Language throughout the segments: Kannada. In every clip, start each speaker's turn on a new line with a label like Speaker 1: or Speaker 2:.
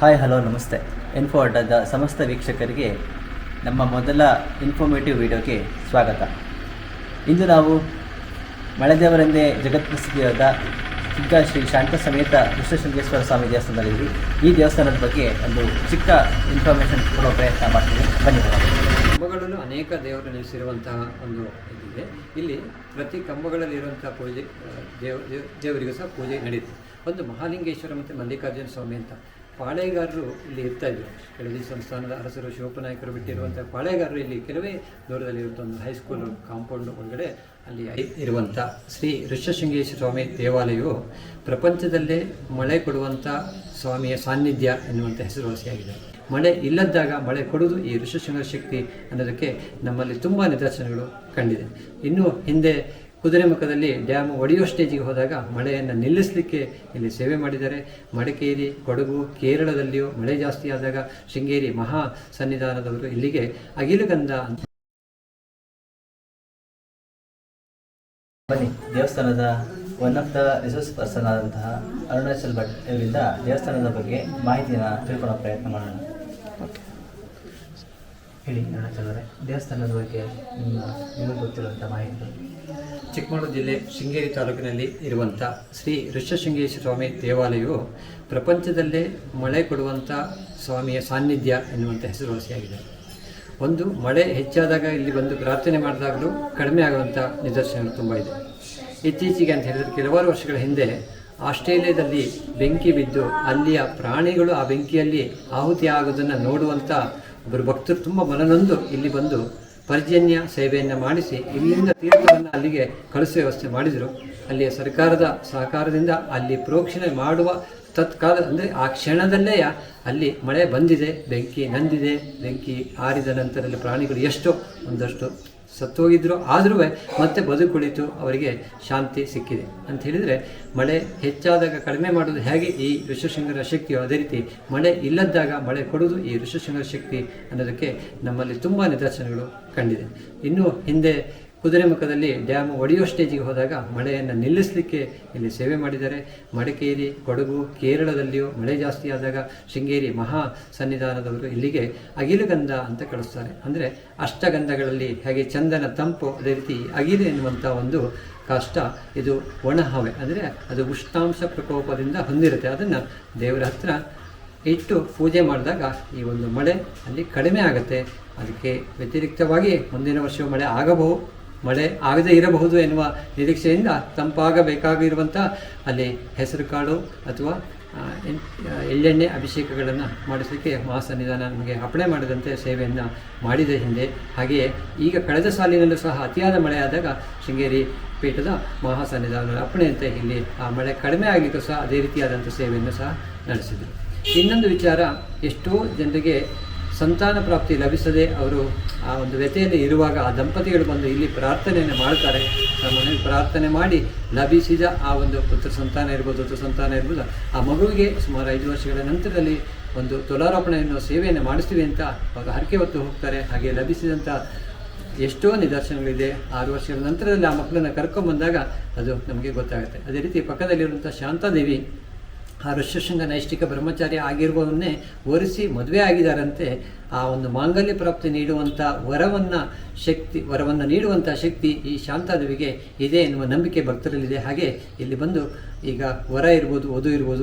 Speaker 1: ಹಾಯ್ ಹಲೋ ನಮಸ್ತೆ. ಇನ್ಫೋ ಅಡ್ಡದ ಸಮಸ್ತ ವೀಕ್ಷಕರಿಗೆ ನಮ್ಮ ಮೊದಲ ಇನ್ಫಾರ್ಮೇಟಿವ್ ವಿಡಿಯೋಗೆ ಸ್ವಾಗತ. ಇಂದು ನಾವು ಮಳೆದೇವರೆಂದೇ ಜಗತ್ಪ್ರಸಿದ್ಧಿಯಾದ ಸಿದ್ಧ ಶ್ರೀ ಶಾಂತ ಸಮೇತ ವಿಶ್ವಶೃಂಗೇಶ್ವರ ಸ್ವಾಮಿ ದೇವಸ್ಥಾನದಲ್ಲಿದ್ದೀವಿ. ಈ ದೇವಸ್ಥಾನದ ಬಗ್ಗೆ ಒಂದು ಚಿಕ್ಕ ಇನ್ಫಾರ್ಮೇಷನ್ ಕೊಡೋ ಪ್ರಯತ್ನ ಮಾಡ್ತೀವಿ. ಬನ್ನಿ.
Speaker 2: ಕಂಬಗಳಲ್ಲೂ ಅನೇಕ ದೇವರು ನೆಲೆಸಿರುವಂತಹ ಒಂದು ಇದಿದೆ. ಇಲ್ಲಿ ಪ್ರತಿ ಕಂಬಗಳಲ್ಲಿರುವಂತಹ ಪೂಜೆ ದೇವರಿಗೂ ಸಹ ಪೂಜೆ ನಡೀತದೆ. ಒಂದು ಮಹಾಲಿಂಗೇಶ್ವರ ಮತ್ತು ಮಲ್ಲಿಕಾರ್ಜುನ ಸ್ವಾಮಿ ಅಂತ ಪಾಳೆಗಾರರು ಇಲ್ಲಿ ಇರ್ತಾಯಿದ್ರು. ಕೆಳದಿ ಸಂಸ್ಥಾನದ ಅರಸರು ಶಿವಪ್ಪನಾಯಕರು ಬಿಟ್ಟಿರುವಂಥ ಪಾಳೆಗಾರರು ಇಲ್ಲಿ ಕೆಲವೇ ದೂರದಲ್ಲಿರುವಂಥ ಒಂದು ಹೈಸ್ಕೂಲ್ ಕಾಂಪೌಂಡ್ ಒಳಗಡೆ ಅಲ್ಲಿ ಇರುವಂಥ ಶ್ರೀ ಋಷ್ಯಶೃಂಗೇಶ್ವರ ಸ್ವಾಮಿ ದೇವಾಲಯವು ಪ್ರಪಂಚದಲ್ಲೇ ಮಳೆ ಕೊಡುವಂಥ ಸ್ವಾಮಿಯ ಸಾನ್ನಿಧ್ಯ ಎನ್ನುವಂಥ ಹೆಸರುವಾಸಿಯಾಗಿದೆ. ಮಳೆ ಇಲ್ಲದಾಗ ಮಳೆ ಕೊಡುವುದು ಈ ಋಷ್ಯಶೃಂಗ ಶಕ್ತಿ ಅನ್ನೋದಕ್ಕೆ ನಮ್ಮಲ್ಲಿ ತುಂಬ ನಿದರ್ಶನಗಳು ಕಂಡಿದೆ. ಇನ್ನು ಹಿಂದೆ ಕುದುರೆಮುಖದಲ್ಲಿ ಡ್ಯಾಮ್ ಒಡೆಯೋ ಸ್ಟೇಜಿಗೆ ಹೋದಾಗ ಮಳೆಯನ್ನು ನಿಲ್ಲಿಸಲಿಕ್ಕೆ ಇಲ್ಲಿ ಸೇವೆ ಮಾಡಿದ್ದಾರೆ. ಮಡಿಕೇರಿ, ಕೊಡಗು, ಕೇರಳದಲ್ಲಿಯೂ ಮಳೆ ಜಾಸ್ತಿ ಆದಾಗ ಶೃಂಗೇರಿ ಮಹಾ ಸನ್ನಿಧಾನದವರು ಇಲ್ಲಿಗೆ ಅಗಿಲುಗಂಧ ಅಂತ.
Speaker 1: ಬನ್ನಿ, ದೇವಸ್ಥಾನದ one of the resource person ಆದಂತಹ ಅರುಣಾಚಲ್ ಭಟ್ ಇವರಿಂದ ದೇವಸ್ಥಾನದ ಬಗ್ಗೆ ಮಾಹಿತಿಯನ್ನು ತಿಳ್ಕೊಳ್ಳೋ ಪ್ರಯತ್ನ ಮಾಡೋಣ. ಹೇಳಿ ಅರುಣಾಚಲ್ ಅವರೇ, ದೇವಸ್ಥಾನದ ಬಗ್ಗೆ ನಿಮಗೆ ಗೊತ್ತಿರುವಂಥ ಮಾಹಿತಿ.
Speaker 2: ಚಿಕ್ಕಮಗಳೂರು ಜಿಲ್ಲೆ ಶೃಂಗೇರಿ ತಾಲೂಕಿನಲ್ಲಿ ಇರುವಂಥ ಶ್ರೀ ಋಷ್ಯಶೃಂಗೇಶ್ವರ ಸ್ವಾಮಿ ದೇವಾಲಯವು ಪ್ರಪಂಚದಲ್ಲೇ ಮಳೆ ಕೊಡುವಂಥ ಸ್ವಾಮಿಯ ಸಾನ್ನಿಧ್ಯ ಎನ್ನುವಂಥ ಹೆಸರುವಾಸಿಯಾಗಿದೆ. ಒಂದು ಮಳೆ ಹೆಚ್ಚಾದಾಗ ಇಲ್ಲಿ ಬಂದು ಪ್ರಾರ್ಥನೆ ಮಾಡಿದಾಗಲೂ ಕಡಿಮೆ ಆಗುವಂಥ ನಿದರ್ಶನಗಳು ತುಂಬ ಇದೆ. ಇತ್ತೀಚೆಗೆ ಅಂತ ಹೇಳಿದ್ರೆ ಕೆಲವಾರು ವರ್ಷಗಳ ಹಿಂದೆ ಆಸ್ಟ್ರೇಲಿಯಾದಲ್ಲಿ ಬೆಂಕಿ ಬಿದ್ದು ಅಲ್ಲಿಯ ಪ್ರಾಣಿಗಳು ಆ ಬೆಂಕಿಯಲ್ಲಿ ಆಹುತಿ ಆಗೋದನ್ನು ನೋಡುವಂಥ ಒಬ್ಬರು ಭಕ್ತರು ತುಂಬ ಮನನೊಂದು ಇಲ್ಲಿ ಬಂದು ಪರ್ಜನ್ಯ ಸೇವೆಯನ್ನು ಮಾಡಿಸಿ ಇಲ್ಲಿಂದ ತೀರ್ಥವನ್ನು ಅಲ್ಲಿಗೆ ಕಳಿಸುವ ವ್ಯವಸ್ಥೆ ಮಾಡಿದರು. ಅಲ್ಲಿಯ ಸರ್ಕಾರದ ಸಹಕಾರದಿಂದ ಅಲ್ಲಿ ಪ್ರೋಕ್ಷಣೆ ಮಾಡುವ ತತ್ಕಾಲ ಅಂದರೆ ಆ ಕ್ಷಣದಲ್ಲೇ ಅಲ್ಲಿ ಮಳೆ ಬಂದಿದೆ, ಬೆಂಕಿ ನಂದಿದೆ. ಬೆಂಕಿ ಆರಿದ ನಂತರದಲ್ಲಿ ಪ್ರಾಣಿಗಳು ಎಷ್ಟೋ ಒಂದಷ್ಟು ಸತ್ತೋಗಿದ್ರು, ಆದರೂ ಮತ್ತೆ ಬದುಕುಳಿತು, ಅವರಿಗೆ ಶಾಂತಿ ಸಿಕ್ಕಿದೆ ಅಂತ ಹೇಳಿದರೆ, ಮಳೆ ಹೆಚ್ಚಾದಾಗ ಕಡಿಮೆ ಮಾಡೋದು ಹೇಗೆ ಈ ಋಷ್ಯಶೃಂಗರ ಶಕ್ತಿಯೋ ಅದೇ ರೀತಿ ಮಳೆ ಇಲ್ಲದಾಗ ಮಳೆ ಕೊಡುವುದು ಈ ಋಷ್ಯಶೃಂಗರ ಶಕ್ತಿ ಅನ್ನೋದಕ್ಕೆ ನಮ್ಮಲ್ಲಿ ತುಂಬ ನಿದರ್ಶನಗಳು ಕಂಡಿದೆ. ಇನ್ನು ಹಿಂದೆ ಕುದುರೆಮುಖದಲ್ಲಿ ಡ್ಯಾಮ್ ಒಡೆಯೋ ಸ್ಟೇಜಿಗೆ ಹೋದಾಗ ಮಳೆಯನ್ನು ನಿಲ್ಲಿಸಲಿಕ್ಕೆ ಇಲ್ಲಿ ಸೇವೆ ಮಾಡಿದ್ದಾರೆ. ಮಡಿಕೇರಿ, ಕೊಡಗು, ಕೇರಳದಲ್ಲಿಯೂ ಮಳೆ ಜಾಸ್ತಿ ಆದಾಗ ಶೃಂಗೇರಿ ಮಹಾ ಸನ್ನಿಧಾನದವರು ಇಲ್ಲಿಗೆ ಅಗಿಲುಗಂಧ ಅಂತ ಕಳಿಸ್ತಾರೆ. ಅಂದರೆ ಅಷ್ಟಗಂಧಗಳಲ್ಲಿ ಹೇಗೆ ಚಂದನ ತಂಪು, ಅದೇ ರೀತಿ ಅಗಿಲು ಎನ್ನುವಂಥ ಒಂದು ಕಷ್ಟ, ಇದು ಒಣ ಹವೆ, ಅಂದರೆ ಅದು ಉಷ್ಣಾಂಶ ಪ್ರಕೋಪದಿಂದ ಹೊಂದಿರುತ್ತೆ. ಅದನ್ನು ದೇವರ ಹತ್ರ ಇಟ್ಟು ಪೂಜೆ ಮಾಡಿದಾಗ ಈ ಒಂದು ಮಳೆ ಅಲ್ಲಿ ಕಡಿಮೆ ಆಗುತ್ತೆ. ಅದಕ್ಕೆ ವ್ಯತಿರಿಕ್ತವಾಗಿ ಮುಂದಿನ ವರ್ಷವೂ ಮಳೆ ಆಗದೇ ಇರಬಹುದು ಎನ್ನುವ ನಿರೀಕ್ಷೆಯಿಂದ ತಂಪಾಗಬೇಕಾಗಿರುವಂಥ ಅಲ್ಲಿ ಹೆಸರು ಕಾಳು ಅಥವಾ ಎಳ್ಳೆಣ್ಣೆ ಅಭಿಷೇಕಗಳನ್ನು ಮಾಡಿಸಲಿಕ್ಕೆ ಮಹಾಸನ್ನಿಧಾನ ನಮಗೆ ಅಪ್ಪಣೆ ಮಾಡಿದಂತೆ ಸೇವೆಯನ್ನು ಮಾಡಿದೆ ಹಿಂದೆ. ಹಾಗೆಯೇ ಈಗ ಕಳೆದ ಸಾಲಿನಲ್ಲೂ ಸಹ ಅತಿಯಾದ ಮಳೆ ಆದಾಗ ಶೃಂಗೇರಿ ಪೀಠದ ಮಹಾಸನ್ನಿಧಾನದ ಅಪ್ಪಣೆಯಂತೆ ಇಲ್ಲಿ ಆ ಮಳೆ ಕಡಿಮೆ ಆಗಲಿಕ್ಕೂ ಸಹ ಅದೇ ರೀತಿಯಾದಂಥ ಸೇವೆಯನ್ನು ಸಹ ನಡೆಸಿದರು. ಇನ್ನೊಂದು ವಿಚಾರ, ಎಷ್ಟೋ ಜನರಿಗೆ ಸಂತಾನ ಪ್ರಾಪ್ತಿ ಲಭಿಸದೆ ಅವರು ಆ ಒಂದು ವ್ಯಥೆಯಲ್ಲಿ ಇರುವಾಗ ಆ ದಂಪತಿಗಳು ಬಂದು ಇಲ್ಲಿ ಪ್ರಾರ್ಥನೆಯನ್ನು ಮಾಡ್ತಾರೆ. ಮನೆಯಲ್ಲಿ ಪ್ರಾರ್ಥನೆ ಮಾಡಿ ಲಭಿಸಿದ ಆ ಒಂದು ಪುತ್ರ ಸಂತಾನ ಇರ್ಬೋದು, ಅಥವಾ ಸಂತಾನ ಇರ್ಬೋದು, ಆ ಮಗುವಿಗೆ ಸುಮಾರು 5 ವರ್ಷಗಳ ನಂತರದಲ್ಲಿ ಒಂದು ತುಲಾರೋಪಣೆ ಎನ್ನುವ ಸೇವೆಯನ್ನು ಮಾಡಿಸ್ತೀವಿ ಅಂತ ಅವರು ಹರಕೆ ಹೊತ್ತು ಹೋಗ್ತಾರೆ. ಹಾಗೆ ಲಭಿಸಿದಂಥ ಎಷ್ಟೋ ನಿದರ್ಶನಗಳಿದೆ. 6 ವರ್ಷಗಳ ನಂತರದಲ್ಲಿ ಆ ಮಕ್ಕಳನ್ನು ಕರ್ಕೊಂಡ್ಬಂದಾಗ ಅದು ನಮಗೆ ಗೊತ್ತಾಗುತ್ತೆ. ಅದೇ ರೀತಿ ಪಕ್ಕದಲ್ಲಿರುವಂಥ ಶಾಂತಾದೇವಿ ಆ ಋಷ್ಯಶೃಂಗ ನೈಷ್ಠಿಕ ಬ್ರಹ್ಮಚಾರಿ ಆಗಿರುವವನ್ನೇ ಒರೆಸಿ ಮದುವೆ ಆಗಿದ್ದಾರಂತೆ. ಆ ಒಂದು ಮಾಂಗಲ್ಯ ಪ್ರಾಪ್ತಿ ನೀಡುವಂಥ ವರವನ್ನು ನೀಡುವಂಥ ಶಕ್ತಿ ಈ ಶಾಂತಾದೇವಿಗೆ ಇದೆ ಎನ್ನುವ ನಂಬಿಕೆ ಭಕ್ತರಲ್ಲಿದೆ. ಹಾಗೆ ಇಲ್ಲಿ ಬಂದು ಈಗ ವರ ಇರ್ಬೋದು,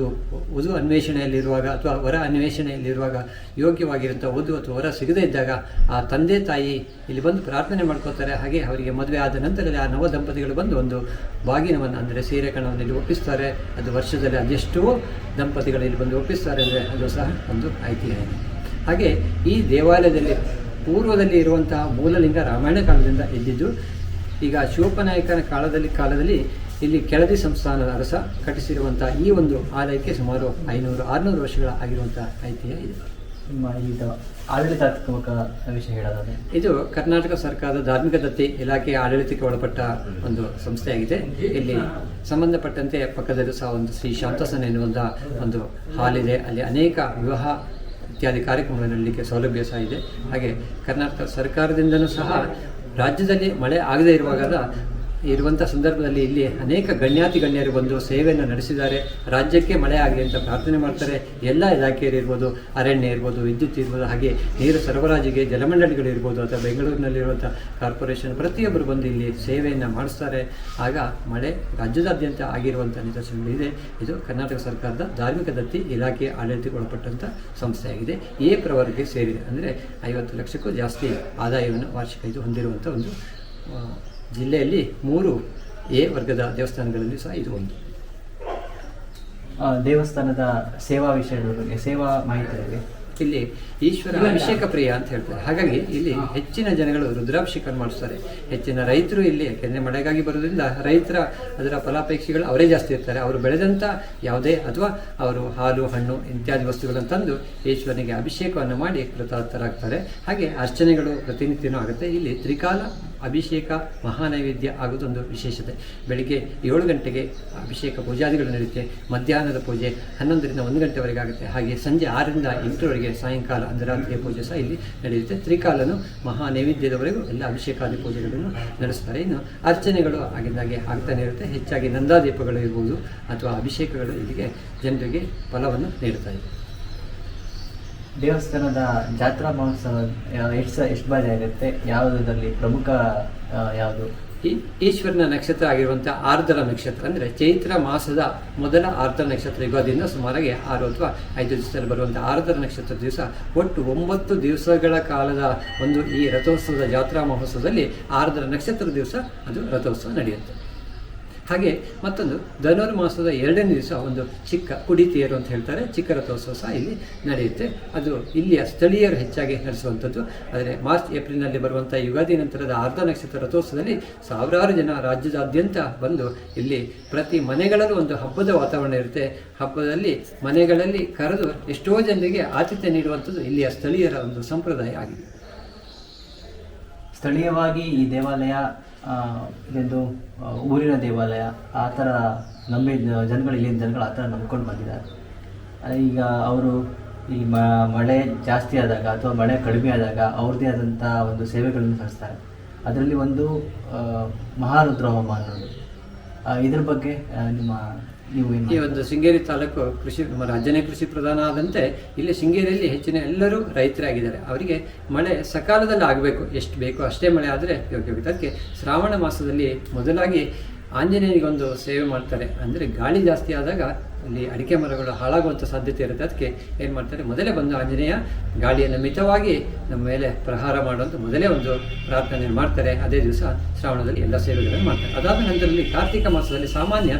Speaker 2: ವಧು ಅನ್ವೇಷಣೆಯಲ್ಲಿರುವಾಗ ಅಥವಾ ವರ ಅನ್ವೇಷಣೆಯಲ್ಲಿರುವಾಗ ಯೋಗ್ಯವಾಗಿರುವಂಥ ವಧು ಅಥವಾ ವರ ಸಿಗದೇ ಇದ್ದಾಗ ಆ ತಂದೆ ತಾಯಿ ಇಲ್ಲಿ ಬಂದು ಪ್ರಾರ್ಥನೆ ಮಾಡ್ಕೋತಾರೆ. ಹಾಗೆ ಅವರಿಗೆ ಮದುವೆ ಆದ ನಂತರದಲ್ಲಿ ಆ ನವ ದಂಪತಿಗಳು ಬಂದು ಒಂದು ಬಾಗಿನವನ್ನು, ಅಂದರೆ ಸೀರೆ ಕಣವನ್ನು ಇಲ್ಲಿ ಒಪ್ಪಿಸ್ತಾರೆ. ಅದು ವರ್ಷದಲ್ಲಿ ಅದೆಷ್ಟೋ ದಂಪತಿಗಳು ಇಲ್ಲಿ ಬಂದು ಒಪ್ಪಿಸ್ತಾರೆ ಅಂದರೆ ಅದು ಸಹ ಒಂದು ಐತಿಹ್ಯ. ಹಾಗೆ ಈ ದೇವಾಲಯದಲ್ಲಿ ಪೂರ್ವದಲ್ಲಿ ಇರುವಂತಹ ಮೂಲಲಿಂಗ ರಾಮಾಯಣ ಕಾಲದಿಂದ ಇದ್ದಿದ್ದು. ಈಗ ಶಿವಪ್ಪನಾಯಕನ ಕಾಲದಲ್ಲಿ ಇಲ್ಲಿ ಕೆಳದಿ ಸಂಸ್ಥಾನದ ಅರಸ ಕಟ್ಟಿಸಿರುವಂಥ ಈ ಒಂದು ಆಲಯಕ್ಕೆ ಸುಮಾರು 500-600 ವರ್ಷಗಳ ಆಗಿರುವಂಥ ಐತಿಹ್ಯ ಇದೆ.
Speaker 1: ಇದು ಆಡಳಿತಾತ್ಮಕ ವಿಷಯ ಹೇಳೋದಾದರೆ,
Speaker 2: ಇದು ಕರ್ನಾಟಕ ಸರ್ಕಾರದ ಧಾರ್ಮಿಕ ದತ್ತಿ ಇಲಾಖೆಯ ಆಡಳಿತಕ್ಕೆ ಒಳಪಟ್ಟ ಒಂದು ಸಂಸ್ಥೆಯಾಗಿದೆ. ಇಲ್ಲಿ ಸಂಬಂಧಪಟ್ಟಂತೆ ಪಕ್ಕದಲ್ಲೂ ಸಹ ಒಂದು ಶ್ರೀ ಶಾಂತಸನ ಎನ್ನುವಂಥ ಒಂದು ಹಾಲಿದೆ. ಅಲ್ಲಿ ಅನೇಕ ವಿವಾಹ ಇತ್ಯಾದಿ ಕಾರ್ಯಕ್ರಮಗಳು ನಡೆಯಲಿಕ್ಕೆ ಸೌಲಭ್ಯ ಸಹ ಇದೆ. ಹಾಗೆ ಕರ್ನಾಟಕ ಸರ್ಕಾರದಿಂದಲೂ ಸಹ ರಾಜ್ಯದಲ್ಲಿ ಮಳೆ ಆಗದೇ ಇರುವಾಗ ಇರುವಂಥ ಸಂದರ್ಭದಲ್ಲಿ ಇಲ್ಲಿ ಅನೇಕ ಗಣ್ಯಾತಿ ಗಣ್ಯರು ಬಂದು ಸೇವೆಯನ್ನು ನಡೆಸಿದ್ದಾರೆ. ರಾಜ್ಯಕ್ಕೆ ಮಳೆ ಆಗಲಿ ಅಂತ ಪ್ರಾರ್ಥನೆ ಮಾಡ್ತಾರೆ. ಎಲ್ಲ ಇಲಾಖೆಯರು ಇರ್ಬೋದು, ಅರಣ್ಯ ಇರ್ಬೋದು, ವಿದ್ಯುತ್ ಇರ್ಬೋದು, ಹಾಗೆ ನೀರು ಸರಬರಾಜಿಗೆ ಜಲಮಂಡಳಿಗಳು ಇರ್ಬೋದು, ಅಥವಾ ಬೆಂಗಳೂರಿನಲ್ಲಿರುವಂಥ ಕಾರ್ಪೊರೇಷನ್ ಪ್ರತಿಯೊಬ್ಬರು ಬಂದು ಇಲ್ಲಿ ಸೇವೆಯನ್ನು ಮಾಡಿಸ್ತಾರೆ. ಆಗ ಮಳೆ ರಾಜ್ಯದಾದ್ಯಂತ ಆಗಿರುವಂಥ ನಿದರ್ಶನಗಳಿದೆ. ಇದು ಕರ್ನಾಟಕ ಸರ್ಕಾರದ ಧಾರ್ಮಿಕ ದತ್ತಿ ಇಲಾಖೆ ಆಡಳಿತಕ್ಕೆ ಒಳಪಟ್ಟಂಥ ಸಂಸ್ಥೆಯಾಗಿದೆ. ಎ ಪ್ರವರ್ಗಕ್ಕೆ ಸೇರಿದೆ. ಅಂದರೆ 50 ಲಕ್ಷಕ್ಕೂ ಜಾಸ್ತಿ ಆದಾಯವನ್ನು ವಾರ್ಷಿಕ ಇದು ಹೊಂದಿರುವಂಥ ಒಂದು ಜಿಲ್ಲೆಯಲ್ಲಿ 3 ಎ ವರ್ಗದ ದೇವಸ್ಥಾನಗಳಲ್ಲಿ ಸಹ ಇದು ಒಂದು.
Speaker 1: ದೇವಸ್ಥಾನದ ಸೇವಾ ವಿಷಯದ ಬಗ್ಗೆ ಸೇವಾ ಮಾಹಿತಿ ಬಗ್ಗೆ
Speaker 2: ಇಲ್ಲಿ ಈಶ್ವರ ಅಭಿಷೇಕ ಪ್ರಿಯ ಅಂತ ಹೇಳ್ತಾರೆ. ಹಾಗಾಗಿ ಇಲ್ಲಿ ಹೆಚ್ಚಿನ ಜನಗಳು ರುದ್ರಾಭಿಷೇಕ ಮಾಡಿಸ್ತಾರೆ. ಹೆಚ್ಚಿನ ರೈತರು ಇಲ್ಲಿ, ಯಾಕೆಂದರೆ ಮಳೆಗಾಗಿ ಬರೋದ್ರಿಂದ ರೈತರ ಅದರ ಫಲಾಪೇಕ್ಷೆಗಳು ಅವರೇ ಜಾಸ್ತಿ ಇರ್ತಾರೆ. ಅವರು ಬೆಳೆದಂಥ ಯಾವುದೇ ಅಥವಾ ಅವರು ಹಾಲು ಹಣ್ಣು ಇತ್ಯಾದಿ ವಸ್ತುಗಳನ್ನು ತಂದು ಈಶ್ವರನಿಗೆ ಅಭಿಷೇಕವನ್ನು ಮಾಡಿ ಕೃತಾರ್ಥರಾಗ್ತಾರೆ. ಹಾಗೆ ಅರ್ಚನೆಗಳು ಪ್ರತಿನಿತ್ಯನೂ ಆಗುತ್ತೆ. ಇಲ್ಲಿ ತ್ರಿಕಾಲ ಅಭಿಷೇಕ ಮಹಾನೈವೇದ್ಯ ಆಗೋದೊಂದು ವಿಶೇಷತೆ. ಬೆಳಿಗ್ಗೆ 7 ಗಂಟೆಗೆ ಅಭಿಷೇಕ ಪೂಜಾದಿಗಳು ನಡೆಯುತ್ತೆ. ಮಧ್ಯಾಹ್ನದ ಪೂಜೆ 11ರಿಂದ 1 ಗಂಟೆವರೆಗೆ ಆಗುತ್ತೆ. ಹಾಗೆ ಸಂಜೆ 6ರಿಂದ 8ರವರೆಗೆ ಸಾಯಂಕಾಲ ಅಂದರೆ ರಾತ್ರಿಯ ಪೂಜೆ ಸಹ ಇಲ್ಲಿ ನಡೆಯುತ್ತೆ. ತ್ರಿಕಾಲನು ಮಹಾ ನೈವೇದ್ಯದವರೆಗೂ ಎಲ್ಲ ಅಭಿಷೇಕಾದಿ ಪೂಜೆಗಳನ್ನು ನಡೆಸ್ತಾರೆ. ಇನ್ನು ಅರ್ಚನೆಗಳು ಆಗಿಂದಾಗೆ ಆಗ್ತಾನೆ ಇರುತ್ತೆ. ಹೆಚ್ಚಾಗಿ ನಂದಾದೀಪಗಳು ಇರ್ಬೋದು ಅಥವಾ ಅಭಿಷೇಕಗಳು ಇಲ್ಲಿಗೆ ಜನರಿಗೆ ಫಲವನ್ನು ನೀಡ್ತಾ ಇದೆ.
Speaker 1: ದೇವಸ್ಥಾನದ ಜಾತ್ರಾ ಮಹೋತ್ಸವ ಎಷ್ಟು ಬಾರಿ ಆಗುತ್ತೆ? ಯಾವುದರಲ್ಲಿ ಪ್ರಮುಖ ಯಾವುದು?
Speaker 2: ಈಶ್ವರನ ನಕ್ಷತ್ರ ಆಗಿರುವಂಥ ಆರ್ದ್ರ ನಕ್ಷತ್ರ ಅಂದರೆ ಚೈತ್ರ ಮಾಸದ ಮೊದಲ ಆರ್ದ್ರ ನಕ್ಷತ್ರ ಯುಗಾದಿಯಿಂದ ಸುಮಾರಾಗಿ 6 ಅಥವಾ 5 ದಿವಸದಲ್ಲಿ ಬರುವಂಥ ಆರ್ದ್ರ ನಕ್ಷತ್ರ ದಿವಸ ಒಟ್ಟು 9 ದಿವಸಗಳ ಕಾಲದ ಒಂದು ಈ ರಥೋತ್ಸವದ ಜಾತ್ರಾ ಮಹೋತ್ಸವದಲ್ಲಿ ಆರ್ದ್ರ ನಕ್ಷತ್ರ ದಿವಸ ಅದು ರಥೋತ್ಸವ ನಡೆಯುತ್ತೆ. ಹಾಗೆ ಮತ್ತೊಂದು ಧನುರ್ಮಾಸದ 2ನೇ ದಿವಸ ಒಂದು ಚಿಕ್ಕ ಕುಡಿತೇರು ಅಂತ ಹೇಳ್ತಾರೆ, ಚಿಕ್ಕ ರಥೋತ್ಸವ ಸಹ ಇಲ್ಲಿ ನಡೆಯುತ್ತೆ. ಅದು ಇಲ್ಲಿಯ ಸ್ಥಳೀಯರು ಹೆಚ್ಚಾಗಿ ನಡೆಸುವಂಥದ್ದು. ಆದರೆ ಮಾರ್ಚ್ ಏಪ್ರಿಲ್ನಲ್ಲಿ ಬರುವಂಥ ಯುಗಾದಿ ನಂತರದ ಆರ್ಧ ನಕ್ಷತ್ರ ರಥೋತ್ಸವದಲ್ಲಿ ಸಾವಿರಾರು ಜನ ರಾಜ್ಯದಾದ್ಯಂತ ಬಂದು ಇಲ್ಲಿ ಪ್ರತಿ ಮನೆಗಳಲ್ಲೂ ಒಂದು ಹಬ್ಬದ ವಾತಾವರಣ ಇರುತ್ತೆ. ಹಬ್ಬದಲ್ಲಿ ಮನೆಗಳಲ್ಲಿ ಕರೆದು ಎಷ್ಟೋ ಜನರಿಗೆ ಆತಿಥ್ಯ ನೀಡುವಂಥದ್ದು ಇಲ್ಲಿಯ ಸ್ಥಳೀಯರ ಒಂದು ಸಂಪ್ರದಾಯ ಆಗಿದೆ.
Speaker 1: ಸ್ಥಳೀಯವಾಗಿ ಈ ದೇವಾಲಯ ಇದೊಂದು ಊರಿನ ದೇವಾಲಯ ಆ ಥರ ನಂಬಿದ ಜನಗಳು, ಇಲ್ಲಿನ ಜನಗಳು ಆ ಥರ ನಂಬ್ಕೊಂಡು ಬಂದಿದ್ದಾರೆ. ಈಗ ಅವರು ಈ ಮಳೆ ಜಾಸ್ತಿ ಆದಾಗ ಅಥವಾ ಮಳೆ ಕಡಿಮೆ ಆದಾಗ ಅವ್ರದ್ದೇ ಆದಂಥ ಒಂದು ಸೇವೆಗಳನ್ನು ನಡೆಸ್ತಾರೆ. ಅದರಲ್ಲಿ ಒಂದು ಮಹಾರುದ್ರ ಹೋಮ ಅನ್ನೋದು. ಇದ್ರ ಬಗ್ಗೆ ನೀವು
Speaker 2: ಈ ಒಂದು ಶೃಂಗೇರಿ ತಾಲೂಕು ಕೃಷಿ, ನಮ್ಮ ರಾಜ್ಯನೇ ಕೃಷಿ ಪ್ರಧಾನ ಆದಂತೆ ಇಲ್ಲಿ ಶೃಂಗೇರಿಯಲ್ಲಿ ಹೆಚ್ಚಿನ ಎಲ್ಲರೂ ರೈತರಾಗಿದ್ದಾರೆ. ಅವರಿಗೆ ಮಳೆ ಸಕಾಲದಲ್ಲಿ ಆಗಬೇಕು, ಎಷ್ಟು ಬೇಕೋ ಅಷ್ಟೇ ಮಳೆ ಆದರೆ ಯೋಗ್ಯವಾಗುತ್ತೆ. ಅದಕ್ಕೆ ಶ್ರಾವಣ ಮಾಸದಲ್ಲಿ ಮೊದಲಾಗಿ ಆಂಜನೇಯನಿಗೊಂದು ಸೇವೆ ಮಾಡ್ತಾರೆ. ಅಂದರೆ ಗಾಳಿ ಜಾಸ್ತಿ ಆದಾಗ ಅಲ್ಲಿ ಅಡಿಕೆ ಮರಗಳು ಹಾಳಾಗುವಂಥ ಸಾಧ್ಯತೆ ಇರುತ್ತೆ. ಅದಕ್ಕೆ ಏನು ಮಾಡ್ತಾರೆ, ಮೊದಲೇ ಬಂದು ಆಂಜನೇಯ ಗಾಳಿಯನ್ನು ಮಿತವಾಗಿ ನಮ್ಮ ಮೇಲೆ ಪ್ರಹಾರ ಮಾಡುವಂಥ ಮೊದಲೇ ಒಂದು ಪ್ರಾರ್ಥನೆ ಮಾಡ್ತಾರೆ. ಅದೇ ದಿವಸ ಶ್ರಾವಣದಲ್ಲಿ ಎಲ್ಲ ಸೇವೆಗಳನ್ನು ಮಾಡ್ತಾರೆ. ಅದಾದ ನಂತರದಲ್ಲಿ ಕಾರ್ತಿಕ ಮಾಸದಲ್ಲಿ ಸಾಮಾನ್ಯ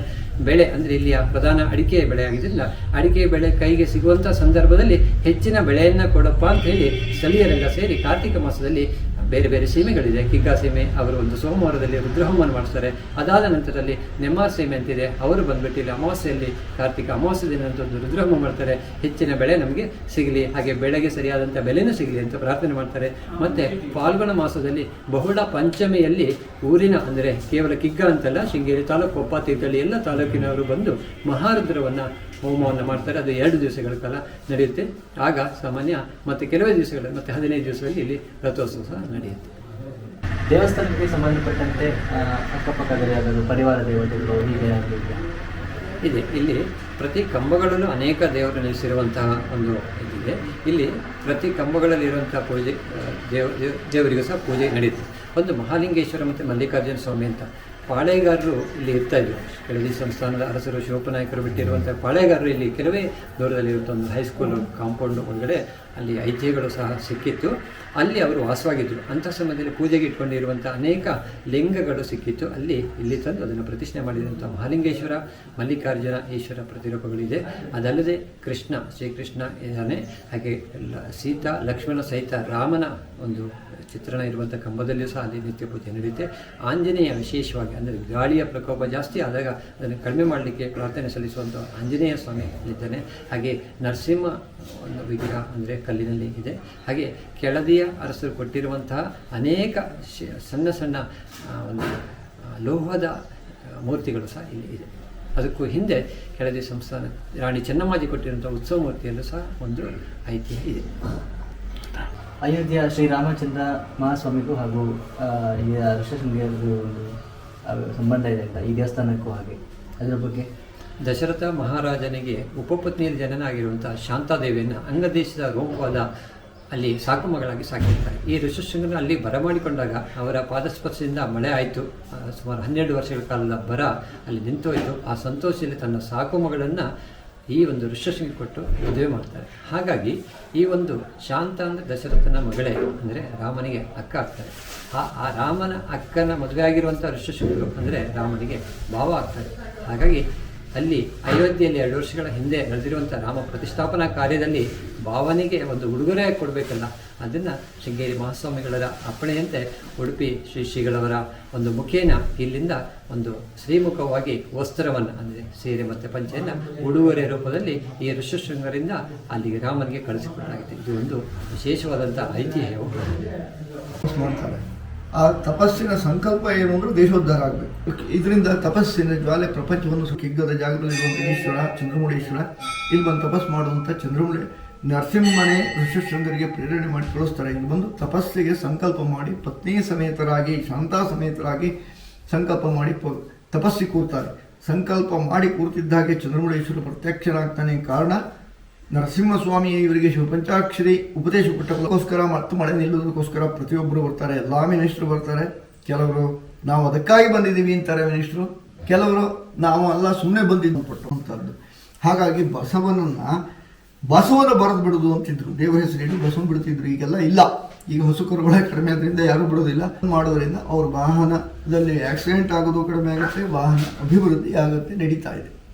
Speaker 2: ಬೆಳೆ ಅಂದರೆ ಇಲ್ಲಿಯ ಪ್ರಧಾನ ಅಡಿಕೆ ಬೆಳೆ ಆಗಿದ್ದರಿಂದ ಅಡಿಕೆ ಬೆಳೆ ಕೈಗೆ ಸಿಗುವಂಥ ಸಂದರ್ಭದಲ್ಲಿ ಹೆಚ್ಚಿನ ಬೆಳೆಯನ್ನು ಕೊಡಪ್ಪ ಅಂತ ಹೇಳಿ ಸ್ಥಳೀಯರೆಲ್ಲ ಸೇರಿ ಕಾರ್ತಿಕ ಮಾಸದಲ್ಲಿ ಬೇರೆ ಬೇರೆ ಸೀಮೆಗಳಿದೆ. ಕಿಗ್ಗಾ ಸೀಮೆ ಅವರು ಒಂದು ಸೋಮವಾರದಲ್ಲಿ ರುದ್ರಹೋಮವನ್ನು ಮಾಡಿಸ್ತಾರೆ. ಅದಾದ ನಂತರದಲ್ಲಿ ನೆಮ್ಮಾರ್ ಸೀಮೆ ಅಂತಿದೆ, ಅವರು ಬಂದ್ಬಿಟ್ಟು ಇಲ್ಲಿ ಅಮಾವಾಸ್ಯೆಯಲ್ಲಿ ಕಾರ್ತಿಕ ಅಮಾವಾಸ್ಯೆ ದಿನ ಅಂತ ಒಂದು ರುದ್ರಹೋಮ ಮಾಡ್ತಾರೆ. ಹೆಚ್ಚಿನ ಬೆಳೆ ನಮಗೆ ಸಿಗಲಿ, ಹಾಗೆ ಬೆಳೆಗೆ ಸರಿಯಾದಂಥ ಬೆಲೆನೂ ಸಿಗಲಿ ಅಂತ ಪ್ರಾರ್ಥನೆ ಮಾಡ್ತಾರೆ. ಮತ್ತು ಫಾಲ್ಗುಣ ಮಾಸದಲ್ಲಿ ಬಹುಳ ಪಂಚಮಿಯಲ್ಲಿ ಊರಿನ ಅಂದರೆ ಕೇವಲ ಕಿಗ್ಗಾ ಅಂತಲ್ಲ, ಶೃಂಗೇರಿ ತಾಲೂಕು, ಕೊಪ್ಪ, ತೀರ್ಥಹಳ್ಳಿ ಎಲ್ಲ ತಾಲೂಕಿನವರು ಬಂದು ಮಹಾರುದ್ರವನ್ನು ಹೋಮವನ್ನು ಮಾಡ್ತಾರೆ. ಅದು 2 ದಿವಸಗಳ ಕಾಲ ನಡೆಯುತ್ತೆ. ಆಗ ಸಾಮಾನ್ಯ ಮತ್ತು ಕೆಲವೇ ದಿವಸಗಳು ಮತ್ತು 15 ದಿವಸಗಳಲ್ಲಿ ಇಲ್ಲಿ ರಥೋತ್ಸವ ಸಹ ನಡೆಯುತ್ತೆ.
Speaker 1: ದೇವಸ್ಥಾನಕ್ಕೆ ಸಂಬಂಧಪಟ್ಟಂತೆ ಅಕ್ಕಪಕ್ಕದಲ್ಲಿ ಯಾವುದಾದ್ರು ಪರಿವಾರ ದೇವತೆಗಳು ಹೀಗೆ
Speaker 2: ಇದೆ. ಇಲ್ಲಿ ಪ್ರತಿ ಕಂಬಗಳಲ್ಲೂ ಅನೇಕ ದೇವರು ನೆಲೆಸಿರುವಂತಹ ಒಂದು ಇದಿದೆ. ಇಲ್ಲಿ ಪ್ರತಿ ಕಂಬಗಳಲ್ಲಿರುವಂಥ ಪೂಜೆ ದೇವರಿಗೂ ಸಹ ಪೂಜೆ ನಡೆಯುತ್ತೆ. ಒಂದು ಮಹಾಲಿಂಗೇಶ್ವರ ಮತ್ತು ಮಲ್ಲಿಕಾರ್ಜುನ ಸ್ವಾಮಿ ಅಂತ ಪಾಳೆಗಾರರು ಇಲ್ಲಿ ಇರ್ತಾಯಿದ್ರು. ಕೆಳದಿ ಸಂಸ್ಥಾನದ ಅರಸರು ಶಿವಪ್ಪನಾಯಕರು ಬಿಟ್ಟಿರುವಂಥ ಪಾಳೆಗಾರರು ಇಲ್ಲಿ ಕೆಲವೇ ದೂರದಲ್ಲಿರುವಂಥ ಒಂದು ಹೈಸ್ಕೂಲು ಕಾಂಪೌಂಡ್ ಒಳಗಡೆ ಅಲ್ಲಿ ಐತಿಹ್ಯಗಳು ಸಹ ಸಿಕ್ಕಿತ್ತು. ಅಲ್ಲಿ ಅವರು ವಾಸವಾಗಿದ್ದರು. ಅಂಥ ಸಮಯದಲ್ಲಿ ಪೂಜೆಗೆ ಇಟ್ಕೊಂಡಿರುವಂಥ ಅನೇಕ ಲಿಂಗಗಳು ಸಿಕ್ಕಿತ್ತು. ಇಲ್ಲಿ ತಂದು ಅದನ್ನು ಪ್ರತಿಷ್ಠೆ ಮಾಡಿರುವಂಥ ಮಹಾಲಿಂಗೇಶ್ವರ, ಮಲ್ಲಿಕಾರ್ಜುನ ಈಶ್ವರ ಪ್ರತಿರೂಪಗಳಿದೆ. ಅದಲ್ಲದೆ ಕೃಷ್ಣ, ಶ್ರೀಕೃಷ್ಣ ಇದ್ದಾನೆ. ಹಾಗೆ ಸೀತಾ ಲಕ್ಷ್ಮಣ ಸಹಿತ ರಾಮನ ಒಂದು ಚಿತ್ರಣ ಇರುವಂಥ ಕಂಬದಲ್ಲಿಯೂ ಸಹ ಅಲ್ಲಿ ನಿತ್ಯ ಪೂಜೆ ನಡೆಯುತ್ತೆ. ಆಂಜನೇಯ ವಿಶೇಷವಾಗಿ ಅಂದರೆ ಗಾಳಿಯ ಪ್ರಕೋಪ ಜಾಸ್ತಿ ಆದಾಗ ಅದನ್ನು ಕಡಿಮೆ ಮಾಡಲಿಕ್ಕೆ ಪ್ರಾರ್ಥನೆ ಸಲ್ಲಿಸುವಂಥ ಆಂಜನೇಯ ಸ್ವಾಮಿ ಇದ್ದಾನೆ. ಹಾಗೆ ನರಸಿಂಹ ಒಂದು ವಿಗ್ರಹ ಅಂದರೆ ಕಲ್ಲಿನಲ್ಲಿ ಇದೆ. ಹಾಗೆ ಕೆಳದಿಯ ಅರಸರು ಕೊಟ್ಟಿರುವಂತಹ ಅನೇಕ ಸಣ್ಣ ಸಣ್ಣ ಒಂದು ಲೋಹದ ಮೂರ್ತಿಗಳು ಸಹ ಇಲ್ಲಿ ಇದೆ. ಅದಕ್ಕೂ ಹಿಂದೆ ಕೆಳದಿ ಸಂಸ್ಥಾನ ರಾಣಿ ಚೆನ್ನಮ್ಮಾಜಿ ಕೊಟ್ಟಿರುವಂಥ ಉತ್ಸವ ಮೂರ್ತಿಯಲ್ಲೂ ಸಹ ಒಂದು ಐತಿಹ್ಯ ಇದೆ.
Speaker 1: ಅಯೋಧ್ಯೆಯ ಶ್ರೀರಾಮಚಂದ್ರ ಮಹಾಸ್ವಾಮಿಗೂ ಹಾಗೂ ಋಷಶೃಂಗೇರಿಗೂ ಒಂದು ಸಂಬಂಧ ಇದೆ ಅಂತ ಈ ದೇವಸ್ಥಾನಕ್ಕೂ ಹಾಗೆ, ಅದರ ಬಗ್ಗೆ?
Speaker 2: ದಶರಥ ಮಹಾರಾಜನಿಗೆ ಉಪಪತ್ನಿಯಲ್ಲಿ ಜನನ ಆಗಿರುವಂಥ ಶಾಂತಾದೇವಿಯನ್ನು ಅಂಗದೇಶದ ರೋಮವಾದ ಅಲ್ಲಿ ಸಾಕು ಮಗಳಾಗಿ ಸಾಕಿರ್ತಾರೆ. ಈ ಋಷಶೃಂಗನ ಅಲ್ಲಿ ಬರಮಾಡಿಕೊಂಡಾಗ ಅವರ ಪಾದಸ್ಪರ್ಶದಿಂದ ಮಳೆ ಆಯಿತು. ಸುಮಾರು 12 ವರ್ಷಗಳ ಕಾಲದ ಬರ ಅಲ್ಲಿ ನಿಂತೋಯಿತು. ಆ ಸಂತೋಷದಲ್ಲಿ ತನ್ನ ಸಾಕು ಮಗಳನ್ನು ಈ ಒಂದು ಋಷಶೃಂಗ ಕೊಟ್ಟು ಮದುವೆ ಮಾಡ್ತಾರೆ. ಹಾಗಾಗಿ ಈ ಒಂದು ಶಾಂತ ಅಂದರೆ ದಶರಥನ ಮಗಳೇ, ಅಂದರೆ ರಾಮನಿಗೆ ಅಕ್ಕ ಆಗ್ತಾರೆ. ಆ ರಾಮನ ಅಕ್ಕನ ಮದುವೆ ಆಗಿರುವಂಥ ಋಷಶೃಂಗರು ಅಂದರೆ ರಾಮನಿಗೆ ಭಾವ ಆಗ್ತಾರೆ. ಹಾಗಾಗಿ ಅಲ್ಲಿ ಅಯೋಧ್ಯೆಯಲ್ಲಿ 2 ವರ್ಷಗಳ ಹಿಂದೆ ನಡೆದಿರುವಂಥ ರಾಮ ಪ್ರತಿಷ್ಠಾಪನಾ ಕಾರ್ಯದಲ್ಲಿ ಭಾವನಿಗೆ ಒಂದು ಉಡುಗೊರೆ ಕೊಡಬೇಕಲ್ಲ, ಅದನ್ನು ಶೃಂಗೇರಿ ಮಹಾಸ್ವಾಮಿಗಳ ಅಪ್ಪಣೆಯಂತೆ ಉಡುಪಿ ಶ್ರೀಗಳವರ ಒಂದು ಮುಖೇನ ಇಲ್ಲಿಂದ ಒಂದು ಶ್ರೀಮುಖವಾಗಿ ವಸ್ತ್ರವನ್ನು ಅಂದರೆ ಸೀರೆ ಮತ್ತು ಪಂಚೆಯನ್ನು ಉಡುಗೊರೆ ರೂಪದಲ್ಲಿ ಈ ಋಷಶೃಂಗರಿಂದ ಅಲ್ಲಿಗೆ ರಾಮನಿಗೆ ಕಳಿಸಿಕೊಡಲಾಗಿದೆ. ಇದು ಒಂದು ವಿಶೇಷವಾದಂಥ ಐತಿಹ್ಯವು
Speaker 3: ಮಾಡ್ತಾರೆ. ಆ ತಪಸ್ಸಿನ ಸಂಕಲ್ಪ ಏನು ಅಂದರೆ ದೇಶೋದ್ಧಾರ ಆಗಬೇಕು. ಇದರಿಂದ ತಪಸ್ಸಿನ ಜ್ವಾಲೆ ಪ್ರಪಂಚವನ್ನು ಕಿಗ್ಗದ ಜಾಗದಲ್ಲಿರುವಂಥ ಈಶ್ವರ ಚಂದ್ರಮೌಳೇಶ್ವರ ಇಲ್ಲಿ ಬಂದು ತಪಸ್ಸು ಮಾಡುವಂಥ ಚಂದ್ರಮೌಳಿ ನರಸಿಂಹನೇ ಋಷಶೃಂಗರಿಗೆ ಪ್ರೇರಣೆ ಮಾಡಿ ಕಳಿಸ್ತಾರೆ. ಇಲ್ಲಿ ಬಂದು ತಪಸ್ಸಿಗೆ ಸಂಕಲ್ಪ ಮಾಡಿ ಪತ್ನಿ ಸಮೇತರಾಗಿ ಶಾಂತಾ ಸಮೇತರಾಗಿ ಸಂಕಲ್ಪ ಮಾಡಿ ತಪಸ್ಸಿಗೆ ಕೂರ್ತಾರೆ. ಸಂಕಲ್ಪ ಮಾಡಿ ಕೂರ್ತಿದ್ದಾಗೆ ಚಂದ್ರಮೌಳೇಶ್ವರ ಪ್ರತ್ಯಕ್ಷನಾಗ್ತಾನೆ. ಕಾರಣ ನರಸಿಂಹಸ್ವಾಮಿ ಇವರಿಗೆ ಶಿವಪಂಚಾಕ್ಷರಿ ಉಪದೇಶ ಕೊಟ್ಟಕ್ಕೋಸ್ಕರ ಮತ್ತು ಮಳೆ ನಿಲ್ಲೋದಕ್ಕೋಸ್ಕರ ಪ್ರತಿಯೊಬ್ಬರು ಬರ್ತಾರೆ. ಎಲ್ಲ ಮಿನಿಸ್ಟ್ರು ಬರ್ತಾರೆ. ಕೆಲವರು ನಾವು ಅದಕ್ಕಾಗಿ ಬಂದಿದ್ದೀವಿ ಅಂತಾರೆ ಮಿನಿಸ್ಟ್ರು, ಕೆಲವರು ನಾವು ಎಲ್ಲ ಸುಮ್ಮನೆ ಬಂದಿದ್ದು ಪಟ್ಟುವಂಥದ್ದು. ಹಾಗಾಗಿ ಬಸವನ ಬರೆದು ಬಿಡೋದು ಅಂತಿದ್ರು. ದೇವ ಹೆಸರಿಟ್ಟು ಬಸವನ ಬಿಡ್ತಿದ್ರು. ಈಗೆಲ್ಲ ಇಲ್ಲ. ಈಗ ಹೊಸಕರುಗಳೇ ಕಡಿಮೆ ಆದ್ರಿಂದ ಯಾರೂ ಬಿಡೋದಿಲ್ಲ. ಮಾಡೋದ್ರಿಂದ ಅವ್ರ ವಾಹನದಲ್ಲಿ ಆಕ್ಸಿಡೆಂಟ್ ಆಗೋದು ಕಡಿಮೆ ಆಗುತ್ತೆ, ವಾಹನ ಅಭಿವೃದ್ಧಿ ಆಗುತ್ತೆ, ನಡೀತಾ ಇದೆ.